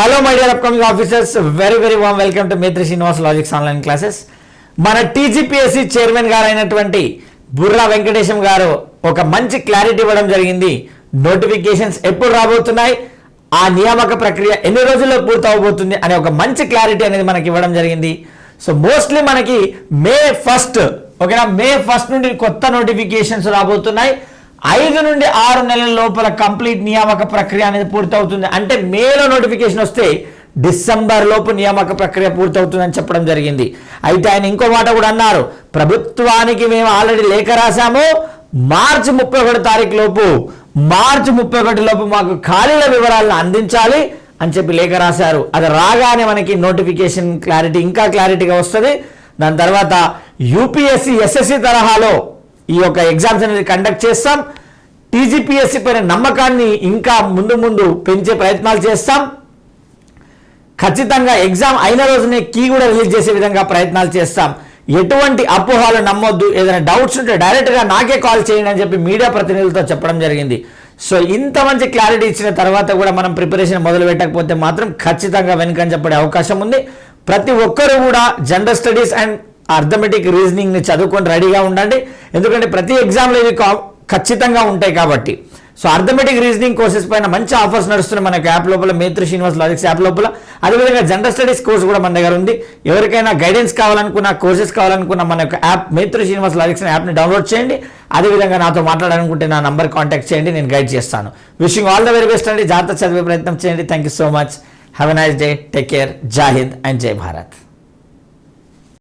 Hello my dear upcoming officers, very warm welcome to Maitri Srinivas logics online classes. మన TGPSC chairman గారు అయినటువంటి బుర్రా వెంకటేశం గారు ఒక మంచి క్లారిటీ ఇవ్వడం జరిగింది. నోటిఫికేషన్స్ ఎప్పుడు రాబోతున్నాయి, ఆ నియామక ప్రక్రియ ఎన్ని రోజుల్లో పూర్తవబోతుంది అనే ఒక మంచి క్లారిటీ అనేది మనకి ఇవ్వడం జరిగింది. సో మోస్ట్లీ మనకి మే 1 ఓకేనా, మే 1 నుండి కొత్త నోటిఫికేషన్స్ రాబోతున్నాయి. 5 నుండి 6 నెలల లోపల కంప్లీట్ నియామక ప్రక్రియ అనేది పూర్తవుతుంది. అంటే మేలో నోటిఫికేషన్ వస్తే డిసెంబర్ లోపు నియామక ప్రక్రియ పూర్తవుతుందని చెప్పడం జరిగింది. అయితే ఆయన ఇంకో మాట కూడా అన్నారు, ప్రభుత్వానికి మేము ఆల్రెడీ లేఖ రాశాము, మార్చి 31 లోపు మాకు ఖాళీల వివరాలను అందించాలి అని చెప్పి లేఖ రాశారు. అది రాగానే మనకి నోటిఫికేషన్ క్లారిటీ ఇంకా క్లారిటీగా వస్తుంది. దాని తర్వాత యూపీఎస్సీ ఎస్ఎస్సి తరహాలో ఈ యొక్క ఎగ్జామ్స్ అనేది కండక్ట్ చేస్తాం. టీజీపీఎస్సీ పైన నమ్మకాన్ని ఇంకా ముందు పెంచే ప్రయత్నాలు చేస్తాం. ఖచ్చితంగా ఎగ్జామ్ అయిన రోజునే కీ కూడా రిలీజ్ చేసే విధంగా ప్రయత్నాలు చేస్తాం. ఎటువంటి అపోహాలు నమ్మొద్దు, ఏదైనా డౌట్స్ ఉంటే డైరెక్ట్గా నాకే కాల్ చేయండి అని చెప్పి మీడియా ప్రతినిధులతో చెప్పడం జరిగింది. సో ఇంత మంచి క్లారిటీ ఇచ్చిన తర్వాత కూడా మనం ప్రిపరేషన్ మొదలు పెట్టకపోతే మాత్రం ఖచ్చితంగా వెనుకని చెప్పడే అవకాశం ఉంది. ప్రతి ఒక్కరూ కూడా జనరల్ స్టడీస్ అండ్ అర్థమెటిక్ రీజనింగ్ని చదువుకొని రెడీగా ఉండండి. ఎందుకంటే ప్రతి ఎగ్జామ్లో ఇవి ఖచ్చితంగా ఉంటాయి కాబట్టి. సో అర్థమెటిక్ రీజనింగ్ కోర్సెస్ పైన మంచి ఆఫర్స్ నడుస్తున్నాయి మన యాప్ లోపల, మేత్రి శ్రీనివాస్ లాజిక్స్ యాప్ లోపల. అదేవిధంగా జనరల్ స్టడీస్ కోర్స్ కూడా మన దగ్గర ఉంది. ఎవరికైనా గైడెన్స్ కావాలనుకున్నా, కోర్సెస్ కావాలనుకున్నా మన యొక్క యాప్ మేత్రి శ్రీనివాస్ లాజిక్స్ యాప్ని డౌన్లోడ్ చేయండి. అదేవిధంగా నాతో మాట్లాడాలనుకుంటే నా నంబర్ కాంటాక్ట్ చేయండి, నేను గైడ్ చేస్తాను. Wishing all the very best అండి. జాగ్రత్త చదివే ప్రయత్నం చేయండి. Thank you so much. Have a nice day. Take care. జై హింద్ అండ్ జై భారత్.